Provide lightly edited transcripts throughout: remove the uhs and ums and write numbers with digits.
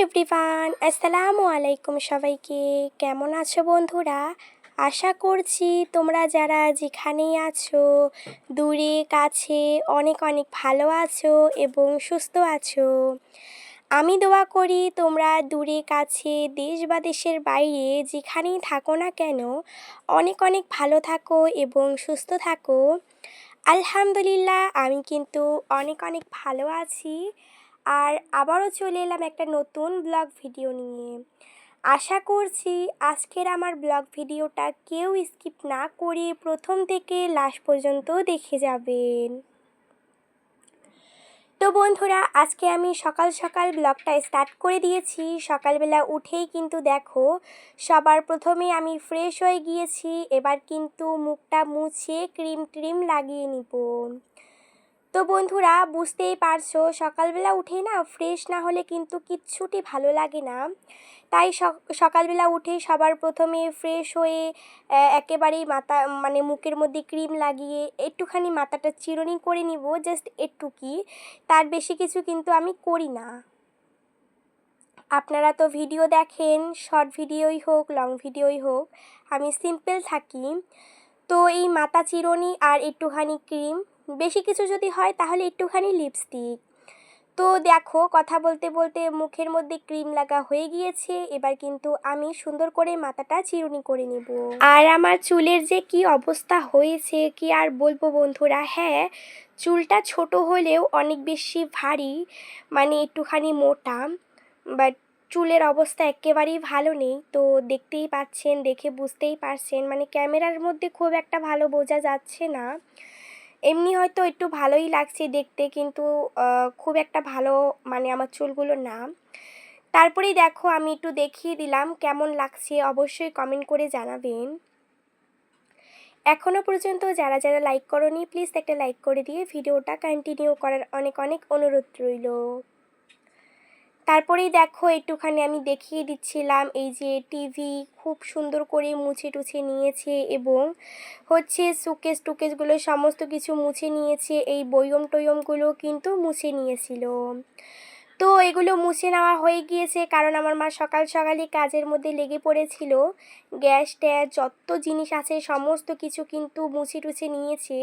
Everyone, আসসালামু আলাইকুম সবাইকে। কেমন আছো বন্ধুরা? আশা করছি তোমরা যারা যেখানেই আছো, দূরে কাছে অনেক অনেক ভালো আছো এবং সুস্থ আছো। আমি দোয়া করি তোমরা দূরে কাছে দেশ বা দেশের বাইরে যেখানেই থাকো না কেন অনেক অনেক ভালো থাকো এবং সুস্থ থাকো। আলহামদুলিল্লাহ, আমি কিন্তু অনেক অনেক ভালো আছি। আর আবারও চলে এলাম একটা নতুন ব্লগ ভিডিও নিয়ে। আশা করছি আজকের আমার ব্লগ ভিডিওটা কেউ স্কিপ না করে প্রথম থেকে লাস্ট পর্যন্ত দেখে যাবেন। তো বন্ধুরা, আজকে আমি সকাল সকাল ব্লগটা স্টার্ট করে দিয়েছি। সকালবেলা উঠেই কিন্তু দেখো, সবার প্রথমে আমি ফ্রেশ হয়ে গিয়েছি। এবার কিন্তু মুখটা মুছে ক্রিম ট্রিম লাগিয়ে নিব। তো বন্ধুরা, বুঝতেই পারছো সকালবেলা উঠে না ফ্রেশ না হলে কিন্তু কিচ্ছুটি ভালো লাগে না। তাই সকালবেলা উঠে সবার প্রথমে ফ্রেশ হয়ে একেবারেই মুখের মধ্যে ক্রিম লাগিয়ে একটুখানি মাথাটা চিরুনি করে নিব, জাস্ট একটুকি, তার বেশি কিছু কিন্তু আমি করি না। আপনারা তো ভিডিও দেখেন, শর্ট ভিডিওই হোক লং ভিডিওই হোক, আমি সিম্পল থাকি। তো এই মাথা চিরুনি আর একটুখানি ক্রিম, বেশি কিছু যদি হয় তাহলে একটুখানি লিপস্টিক। তো দেখো, কথা বলতে বলতে মুখের মধ্যে ক্রিম লাগা হয়ে গিয়েছে। এবার কিন্তু আমি সুন্দর করে মাথাটা চিরুনি করে নেব। আর আমার চুলের যে কি অবস্থা হয়েছে কি আর বলবো বন্ধুরা। হ্যাঁ, চুলটা ছোট হলেও অনেক বেশি ভারী, একটুখানি মোটা, বাট চুলের অবস্থা একেবারেই ভালো নেই। তো দেখতেই পাচ্ছেন, দেখে বুঝতেই পারছেন, ক্যামেরার মধ্যে খুব একটা ভালো বোঝা যাচ্ছে না। এমনি হয়তো একটু ভালোই লাগছে দেখতে, কিন্তু খুব একটা ভালো আমার চুলগুলো না। তারপরেই দেখো, আমি একটু দেখিয়ে দিলাম কেমন লাগছে, অবশ্যই কমেন্ট করে জানাবেন। এখনও পর্যন্ত যারা যারা লাইক করোনি, প্লিজ একটা লাইক করে দিয়ে ভিডিওটা কন্টিনিউ করার অনেক অনেক অনুরোধ রইল। তারপরেই দেখো, একটুখানি আমি দেখিয়ে দিচ্ছিলাম এই যে টিভি খুব সুন্দর করে মুছে টুছে নিয়েছে এবং সুকেস টুকেসগুলো সমস্ত কিছু মুছে নিয়েছে। এই বয়ম টয়মগুলো কিন্তু মুছে নিয়েছিল। তো এগুলো মুছে নেওয়া হয়ে গিয়েছে, কারণ আমার মা সকাল সকালই কাজের মধ্যে লেগে পড়েছিল। গ্যাস ট্যাস যত জিনিস আছে সমস্ত কিছু কিন্তু মুছে টুছে নিয়েছে।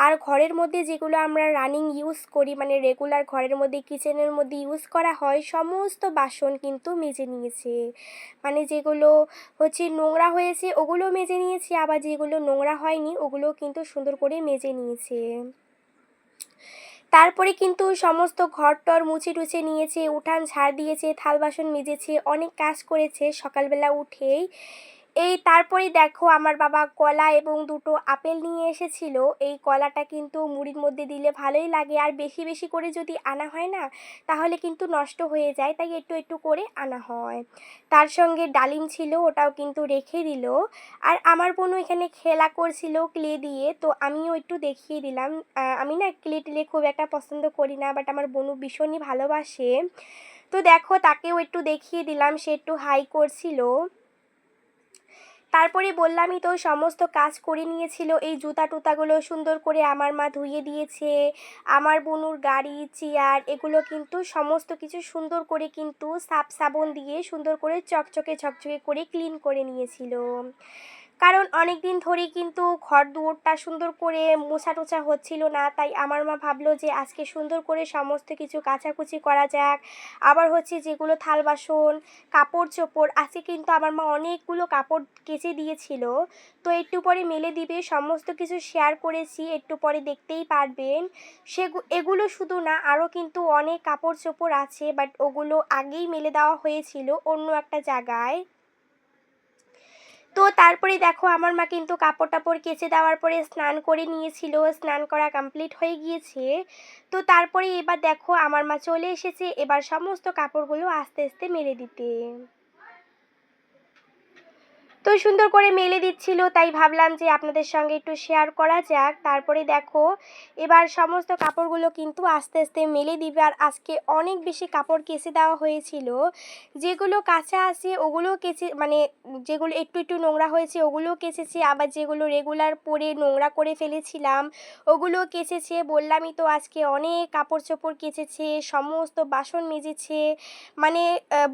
আর ঘরের মধ্যে যেগুলো আমরা রানিং ইউজ করি, রেগুলার ঘরের মধ্যে কিচেনের মধ্যে ইউজ করা হয়, সমস্ত বাসন কিন্তু মেজে নিয়েছে। যেগুলো নোংরা হয়েছে ওগুলো মেজে নিয়েছে, আবার যেগুলো নোংরা হয়নি ওগুলো কিন্তু সুন্দর করে মেজে নিয়েছে। তারপরে কিন্তু সমস্ত ঘরটর মুছে টুছে নিয়েছে, উঠান ঝাড় দিয়েছে, থাল বাসন মেজেছে, অনেক কাজ করেছে সকালবেলা উঠেই। তারপরেই দেখো, আমার বাবা কলা এবং দুটো আপেল নিয়ে এসেছিল। এই কলাটা কিন্তু মুড়ির মধ্যে দিলে ভালোই লাগে, আর বেশি বেশি করে যদি আনা হয় না তাহলে কিন্তু নষ্ট হয়ে যায়, তাই একটু একটু করে আনা হয়। তার সঙ্গে ডালিম ছিল, ওটাও কিন্তু রেখে দিল। আর আমার বোনও এখানে খেলা করছিল ক্লে দিয়ে, তো আমিও একটু দেখিয়ে দিলাম। আমি না ক্লে টিলে খুব একটা পছন্দ করি না, বাট আমার বোনও ভীষণই ভালোবাসে। তো দেখো, তাকেও একটু দেখিয়ে দিলাম, সে একটু হাই করছিল। তারপরে বললামই তো, সমস্ত কাজ করে নিয়েছিল। এই জুতা টুতাগুলো সুন্দর করে আমার মা ধুয়ে দিয়েছে। আমার বোনুর গাড়ি, চেয়ার, এগুলো কিন্তু সমস্ত কিছু সুন্দর করে কিন্তু সার্ফ সাবান দিয়ে সুন্দর করে চকচকে ঝকঝকে করে ক্লিন করে নিয়েছিল। কারণ অনেক দিন ধরেই কিন্তু ঘর দুয়ারটা সুন্দর করে মোছা টোছা হচ্ছিল না, তাই আমার মা ভাবলো যে আজকে সুন্দর করে সমস্ত কিছু কাচাকুচি করা যাক। আবার যেগুলো থাল বাসন, কাপড় চোপড়, আজকে কিন্তু আমার মা অনেকগুলো কাপড় কেচে দিয়েছিল। তো একটু পরে মেলে দিবে, সমস্ত কিছু শেয়ার করেছি, একটু পরে দেখতেই পারবেন। এগুলো শুধু না, আরও কিন্তু অনেক কাপড় চোপড় আছে, বাট ওগুলো আগেই মেলে দেওয়া হয়েছিল অন্য একটা জায়গায়। তো তারপরে দেখো, আমার মা কিন্তু কাপড় টাপড় কেচে দেওয়ার পরে স্নান করে নিয়েছিল, স্নান করা কমপ্লিট হয়ে গিয়েছে। তো তারপরে এবার দেখো, আমার মা চলে এসেছে এবার সমস্ত কাপড়গুলো আস্তে আস্তে মেলে দিতে। তো সুন্দর করে মেলে দিচ্ছিল, তাই ভাবলাম যে আপনাদের সঙ্গে একটু শেয়ার করা যাক। তারপরে দেখো এবার সমস্ত কাপড়গুলো কিন্তু আস্তে আস্তে মেলে দিবে। আর আজকে অনেক বেশি কাপড় কেচে দেওয়া হয়েছিল, যেগুলো কাঁচা আছে ওগুলো কেচে মানে যেগুলো একটু একটু নোংরা হয়েছে ওগুলো কেচেছি, আবার যেগুলো রেগুলার পরে নোংরা করে ফেলেছিলাম ওগুলো কেচেছে। বললামই তো আজকে অনেক কাপড় চোপড় কেচেছে, সমস্ত বাসন মেজেছে, মানে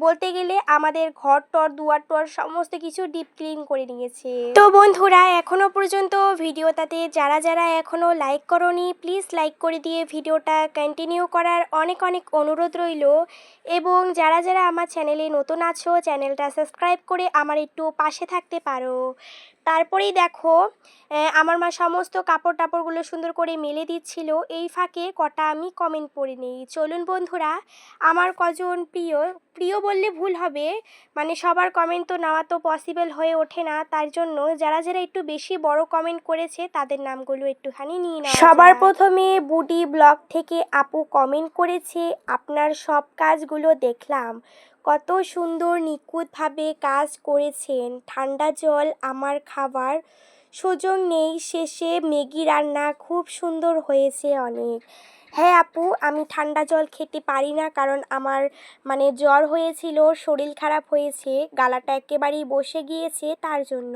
বলতে গেলে আমাদের ঘর টর দুয়ার টর সমস্ত কিছু ডিপ ক্লিন করে নিয়েছে। তো বন্ধুরা এখনো পর্যন্ত ভিডিওটাতে যারা যারা এখনো লাইক করোনি প্লিজ লাইক করে দিয়ে ভিডিওটা কন্টিনিউ করার অনেক অনেক অনুরোধ রইল, এবং যারা যারা আমার চ্যানেলে নতুন আছো চ্যানেলটা সাবস্ক্রাইব করে আমার একটু পাশে থাকতে পারো। তারপরেই দেখো আমার মা সমস্ত কাপড় টাপড়গুলো সুন্দর করে মেলে দিচ্ছিল, এই ফাঁকে কটা আমি কমেন্ট পড়ে নিই। চলুন বন্ধুরা, আমার কজন প্রিয় প্রিয় বললে ভুল হবে, মানে সবার কমেন্ট তো নেওয়া তো পসিবল হয়ে ওঠে না, তার জন্য যারা যারা একটু বেশি বড় কমেন্ট করেছে তাদের নামগুলো একটুখানি নিয়ে নেওয়া। সবার প্রথমে বুডি ব্লগ থেকে আপু কমেন্ট করেছে, আপনার সব কাজগুলো দেখলাম, কত সুন্দর নিখুঁতভাবে কাজ করেছেন। ঠান্ডা জল আমার খাবার, সুযোগ নেই, শেষে ম্যাগি রান্না খুব সুন্দর হয়েছে অনেক। হ্যাঁ আপু, আমি ঠান্ডা জল খেতে পারি না, কারণ আমার মানে জ্বর হয়েছিল, শরীর খারাপ হয়েছে, গালাটা একেবারেই বসে গিয়েছে তার জন্য।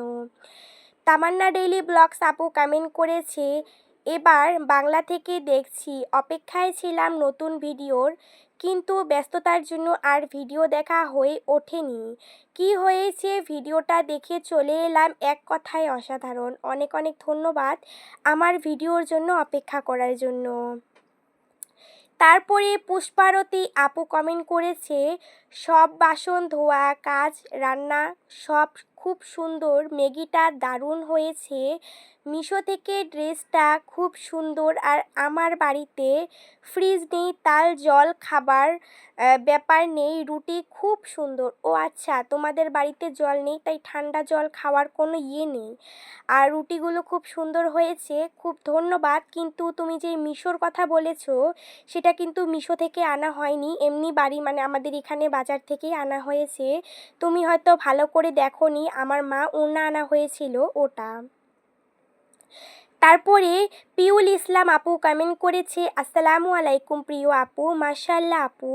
তামান্না ডেইলি ব্লগস আপু কমেন্ট করেছে, এবার বাংলা থেকে দেখছি, অপেক্ষায় ছিলাম নতুন ভিডিওর, কিন্তু ব্যস্ততার জন্য আর ভিডিও দেখা হয়ে ওঠেনি। কি হয়েছে ভিডিওটা দেখে চলে এলাম, এক কথায় অসাধারণ। অনেক অনেক ধন্যবাদ আমার ভিডিওর জন্য অপেক্ষা করার জন্য। তারপরে পুষ্পারতী আপু কমেন্ট করেছে, সব বাসন ধোয়া কাজ রান্না সব খুব সুন্দর, ম্যাগিটা দারুণ হয়েছে, মিশো থেকে ড্রেসটা খুব সুন্দর, আর আমার বাড়িতে ফ্রিজ নেই, তাল জল খাবার ব্যাপার নেই, রুটি খুব সুন্দর। ও আচ্ছা, তোমাদের বাড়িতে জল নেই তাই ঠান্ডা জল খাওয়ার কোনো ইয়ে নেই, আর রুটিগুলো খুব সুন্দর হয়েছে, খুব ধন্যবাদ। কিন্তু তুমি যে মিশোর কথা বলেছো সেটা কিন্তু মিশো থেকে আনা হয়নি, এমনি বাড়ি মানে আমাদের এখানে বাজার থেকেই আনা হয়েছে। তুমি হয়তো ভালো করে দেখোনি, আমার মা ওড়না আনা হয়েছিল ওটা। তারপরে পিউল ইসলাম আপু কমেন্ট করেছে, আসসালামু আলাইকুম প্রিয় আপু, মাশাআল্লাহ আপু,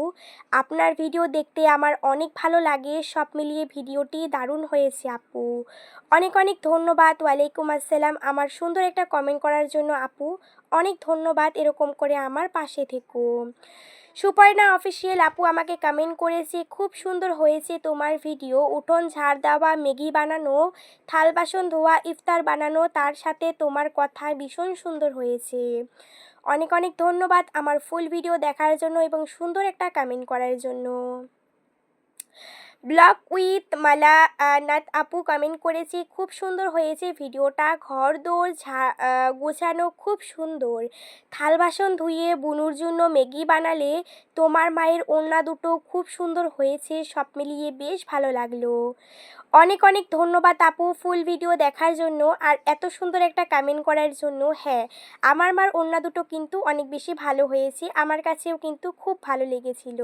আপনার ভিডিও দেখতে আমার অনেক ভালো লাগে, সব মিলিয়ে ভিডিওটি দারুণ হয়েছে আপু। অনেক অনেক ধন্যবাদ। ওয়ালাইকুম আসসালাম, আমার সুন্দর একটা কমেন্ট করার জন্য আপু অনেক ধন্যবাদ, এরকম করে আমার পাশে থেকো। সুপর্ণা অফিসিয়াল আপু আমাকে কমেন্ট করেছে, খুব সুন্দর হয়েছে তোমার ভিডিও, উঠোন ঝাড় দেওয়া, ম্যাগি বানানো, থাল বাসন ধোয়া, ইফতার বানানো, তার সাথে তোমার কথা ভীষণ সুন্দর হয়েছে। অনেক অনেক ধন্যবাদ আমার ফুল ভিডিও দেখার জন্য এবং সুন্দর একটা কমেন্ট করার জন্য। ব্লগ উইথ মালা নাথ আপু কমেন্ট করেছে, খুব সুন্দর হয়েছে ভিডিওটা, ঘর দৌড় গোছানো খুব সুন্দর, থাল বাসন ধুয়ে বুনুর জন্য ম্যাগি বানালে, তোমার মায়ের ওড়না দুটো খুব সুন্দর হয়েছে, সব মিলিয়ে বেশ ভালো লাগলো। অনেক অনেক ধন্যবাদ আপু ফুল ভিডিও দেখার জন্য আর এত সুন্দর একটা কমেন্ট করার জন্য। হ্যাঁ, আমার মার ওড়না দুটো কিন্তু অনেক বেশি ভালো হয়েছে, আমার কাছেও কিন্তু খুব ভালো লেগেছিল।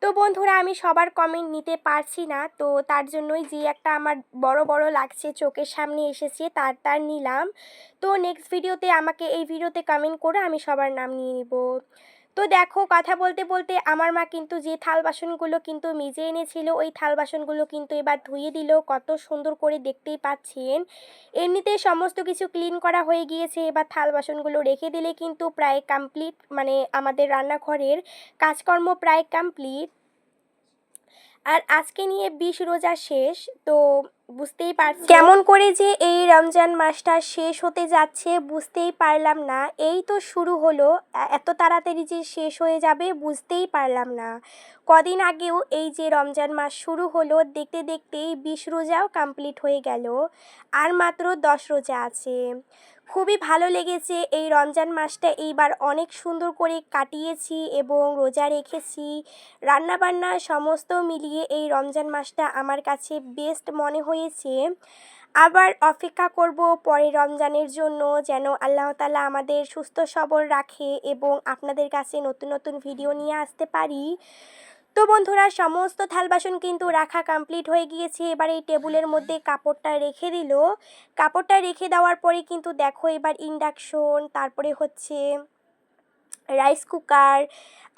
তো বন্ধুরা, আমি সবার কমেন্ট নিতে পারছি না, তো তার জন্যই যে একটা আমার বড় বড় লাগছে চোখের সামনে এসেছে তার নিলাম। তো নেক্সট ভিডিওতে আমাকে এই ভিডিওতে কমেন্ট করে আমি সবার নাম নিয়ে নিব। তো দেখো, কথা বলতে বলতে আমার মা কিন্তু যে থাল বাসনগুলো কিন্তু মেজে এনেছিল ওই থাল বাসনগুলো কিন্তু এবার ধুয়ে দিল, কত সুন্দর করে দেখতেই পাচ্ছেন। এমনিতেই সমস্ত কিছু ক্লিন করা হয়ে গিয়েছে, এবার থাল বাসনগুলো রেখে দিলে কিন্তু প্রায় কমপ্লিট, মানে আমাদের রান্নাঘরের কাজকর্ম প্রায় কমপ্লিট। আর আজকে নিয়ে 20 রোজা শেষ, তো বুঝতেই পারছি কেমন করে যে এই রমজান মাসটা শেষ হতে যাচ্ছে বুঝতেই পারলাম না। এই তো শুরু হলো, এত তাড়াতাড়ি যে শেষ হয়ে যাবে বুঝতেই পারলাম না। কদিন আগেও এই যে রমজান মাস শুরু হলো, দেখতে দেখতেই 20 রোজাও কমপ্লিট হয়ে গেল, আর মাত্র 10 রোজা আছে। খুবই ভালো লেগেছে এই রমজান মাসটা, এইবার অনেক সুন্দর করে কাটিয়েছি এবং রোজা রেখেছি, রান্নাবান্না সমস্ত মিলিয়ে এই রমজান মাসটা আমার কাছে বেস্ট মনে হয়েছে। আবার অপেক্ষা করব পরের রমজানের জন্য, যেন আল্লাহ তাআলা আমাদের সুস্থ সবল রাখে এবং আপনাদের কাছে নতুন নতুন ভিডিও নিয়ে আসতে পারি। তো বন্ধুরা সমস্ত থাল বাসন কিন্তু রাখা কমপ্লিট হয়ে গিয়েছে। এবার এই টেবিলের মধ্যে কাপড়টা রেখে দিল। কাপড়টা রেখে দেওয়ার পরে কিন্তু দেখো এবার ইন্ডাকশন, তারপরে হচ্ছে রাইস কুকার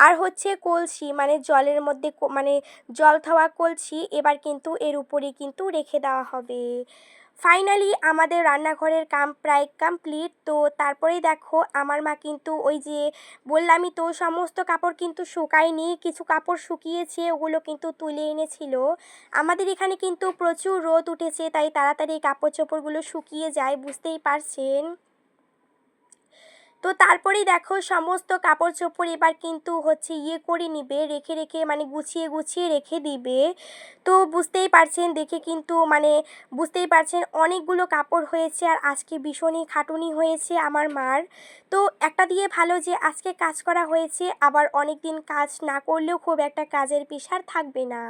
আর হচ্ছে কলসি, মানে জলের মধ্যে মানে জল খাওয়া কলসি এবার কিন্তু এর উপরে কিন্তু রেখে দেওয়া হবে। ফাইনালি আমাদের রান্নাঘরের কাম প্রায় কমপ্লিট। তো তারপরেই দেখো আমার মা কিন্তু ওই যে বললামই তো সমস্ত কাপড় কিন্তু শুকায়নি, কিছু কাপড় শুকিয়েছে, ওগুলো কিন্তু তুলে এনেছিল। আমাদের এখানে কিন্তু প্রচুর রোদ উঠেছে, তাই তাড়াতাড়ি কাপড় চোপড়গুলো শুকিয়ে যায়, বুঝতেই পারছেন। তো তারপরেই দেখো সমস্ত কাপড় চোপড় এবার কিন্তু হচ্ছে করে নিবে, রেখে রেখে মানে গুছিয়ে গুছিয়ে রেখে দিবে। তো বুঝতেই পারছেন, দেখে কিন্তু মানে বুঝতেই পারছেন অনেকগুলো কাপড় হয়েছে আর আজকে ভীষণই খাটুনি হয়েছে আমার মার। তো একটা দিয়ে ভালো যে আজকে কাজ করা হয়েছে, আবার অনেক দিন কাজ না করলেও খুব একটা কাজের প্রেশার থাকবে না।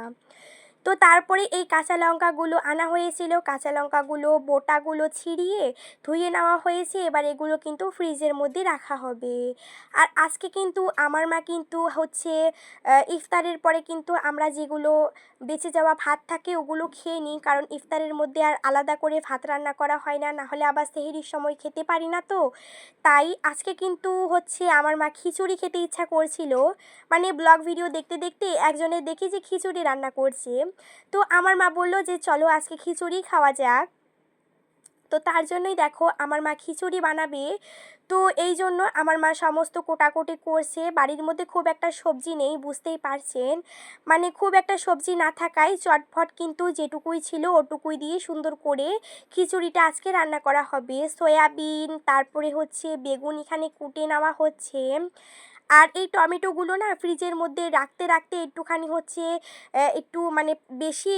তো তারপরে এই কাঁচা লঙ্কাগুলো আনা হয়েছিল, কাঁচা লঙ্কাগুলো বোটাগুলো ছিঁড়িয়ে ধুয়ে নেওয়া হয়েছে। এবার এগুলো কিন্তু ফ্রিজের মধ্যে রাখা হবে। আর আজকে কিন্তু আমার মা কিন্তু হচ্ছে ইফতারের পরে কিন্তু আমরা যেগুলো বেঁচে যাওয়া ভাত থাকে ওগুলো খেয়ে নিই, কারণ ইফতারের মধ্যে আর আলাদা করে ভাত রান্না করা হয় না, নাহলে আবার সেহরির সময় খেতে পারি না। তো তাই আজকে কিন্তু হচ্ছে আমার মা খিচুড়ি খেতে ইচ্ছা করছিল, মানে ব্লগ ভিডিও দেখতে দেখতে একজনের দেখি যে খিচুড়ি রান্না করছে। তো আমার মা বলল যে চলো আজকে খিচুড়ি খাওয়া যাক। তো তার জন্যই দেখো আমার মা খিচুড়ি বানাবে। তো এই জন্য আমার মা সমস্ত কোটাকুটি করছে। বাড়ির মধ্যে খুব একটা সবজি নেই, বুঝতেই পারছেন, মানে খুব একটা সবজি না থাকায় চটফট কিন্তু যেটুকুই ছিল ওটুকুই দিয়ে সুন্দর করে খিচুড়িটা আজকে রান্না করা হবে। সয়াবিন, তারপরে হচ্ছে বেগুন এখানে কুটে নেওয়া হচ্ছে। আর এই টমেটোগুলো না ফ্রিজের মধ্যে রাখতে রাখতে একটুখানি হচ্ছে একটু মানে বেশি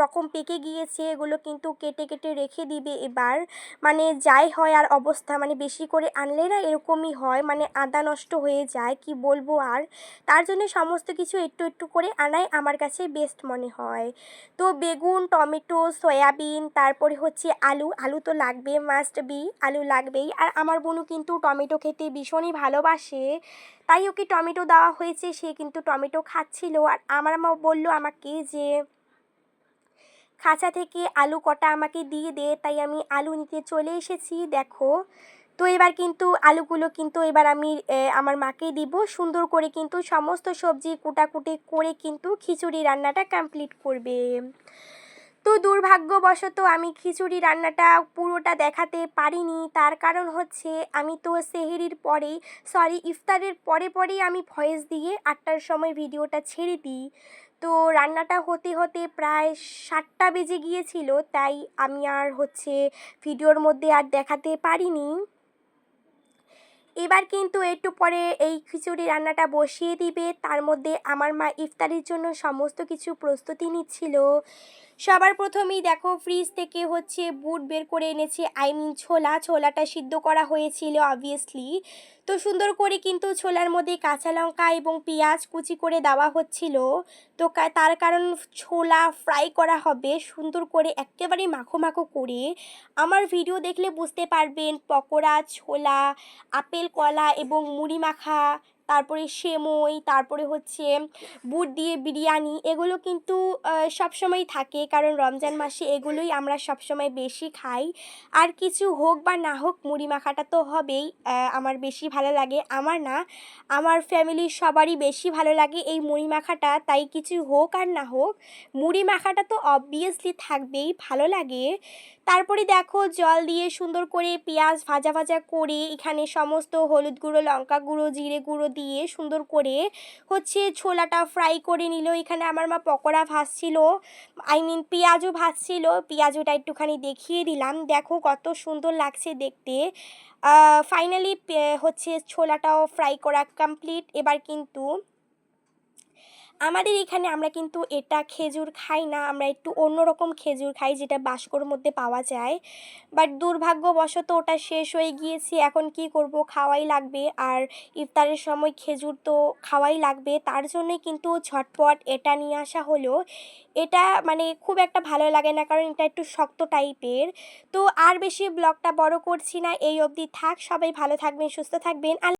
রকম পেকে গিয়েছে, এগুলো কিন্তু কেটে কেটে রেখে দিবে এবার। মানে যাই হয় আর অবস্থা, মানে বেশি করে আনলে না এরকমই হয়, মানে আদা নষ্ট হয়ে যায়, কি বলবো আর। তার জন্য সমস্ত কিছু একটু একটু করে আনাই আমার কাছে বেস্ট মনে হয়। তো বেগুন, টমেটো, সয়াবিন, তারপরে হচ্ছে আলু, আলু তো লাগবে, মাস্ট বি, আলু লাগবেই। আর আমার বোনও কিন্তু টমেটো খেতে ভীষণই ভালোবাসে, তাই ওকে টমেটো দেওয়া হয়েছে, সে কিন্তু টমেটো খাচ্ছিল। আর আমার মা বলল আমাকে যে খাঁচা থেকে আলু কটা আমাকে দিয়ে দে, তাই আমি আলু নিতে চলে এসেছি দেখো। তো এবার কিন্তু আলুগুলো কিন্তু এবার আমি আমার মাকে দিব, সুন্দর করে কিন্তু সমস্ত সবজি কুটাকুটি করে কিন্তু খিচুড়ি রান্নাটা কমপ্লিট করবে। তো দুর্ভাগ্যবশত আমি খিচুড়ি রান্নাটা পুরোটা দেখাতে পারিনি, তার কারণ হচ্ছে আমি তো সেহরির পরেই ইফতারের পরেই আমি ভয়েস দিয়ে 8টার সময় ভিডিওটা ছেড়ে দিই। তো রান্নাটা হতে হতে প্রায় 7টা বেজে গিয়েছিল, তাই আমি আর হচ্ছে ভিডিওর মধ্যে আর দেখাতে পারিনি। এবার কিন্তু একটু পরে এই খিচুড়ি রান্নাটা বসিয়ে দিবে। তার মধ্যে আমার মা ইফতারির জন্য সমস্ত কিছু প্রস্তুতি নিচ্ছিল। সবার প্রথমেই দেখো ফ্রিজ থেকে হচ্ছে বুট বের করে এনেছে, ছোলাটা সিদ্ধ করা হয়েছিল অবভিয়াসলি। তো সুন্দর করে কিন্তু ছোলার মধ্যে কাঁচা লঙ্কা এবং পেঁয়াজ কুচি করে দেওয়া হচ্ছিল। তো তার কারণ ছোলা ফ্রাই করা হবে সুন্দর করে একেবারে মাখো মাখো করে। আমার ভিডিও দেখলে বুঝতে পারবেন পকোড়া, ছোলা, আপেল কলা এবং মুড়ি মাখা, তারপরে সেমই, তারপরে হচ্ছে বুট দিয়ে বিরিয়ানি, এগুলো কিন্তু সবসময় থাকে, কারণ রমজান মাসে এগুলোই আমরা সবসময় বেশি খাই। আর কিছু হোক বা না হোক মুড়ি মাখাটা তো হবেই। আমার বেশি ভালো লাগে, আমার না, আমার ফ্যামিলির সবারই বেশি ভালো লাগে এই মুড়ি মাখাটা, তাই কিছু হোক আর না হোক মুড়ি মাখাটা তো অবভিয়াসলি থাকবেই, ভালো লাগে। তারপরে দেখো জল দিয়ে সুন্দর করে পেঁয়াজ ভাজা ভাজা করে এখানে সমস্ত হলুদ গুঁড়ো, লঙ্কা গুঁড়ো, জিরে গুঁড়ো দিয়ে সুন্দর করে হচ্ছে ছোলাটা ফ্রাই করে নিল। এখানে আমার মা পকোড়া ভাজছিল, পেঁয়াজও ভাজছিল, পেঁয়াজটা একটুখানি দেখিয়ে দিলাম, দেখো কত সুন্দর লাগছে দেখতে। ফাইনালি হচ্ছে ছোলাটাও ফ্রাই করা কমপ্লিট। এবার কিন্তু আমাদের এখানে আমরা কিন্তু এটা খেজুর খাই না, আমরা একটু অন্যরকম খেজুর খাই যেটা বাস্কর মধ্যে পাওয়া যায়। বাট দুর্ভাগ্যবশত ওটা শেষ হয়ে গিয়েছে, এখন কি করব, খাওয়াই লাগবে। আর ইফতারের সময় খেজুর তো খাওয়াই লাগবে, তার জন্যই কিন্তু ঝটপট এটা নিয়ে আসা হলো। এটা মানে খুব একটা ভালো লাগে না, কারণ এটা একটু শক্ত টাইপের। তো আর বেশি ব্লগটা বড় করছি না, এই অবধি থাক। সবাই ভালো থাকবেন, সুস্থ থাকবেন।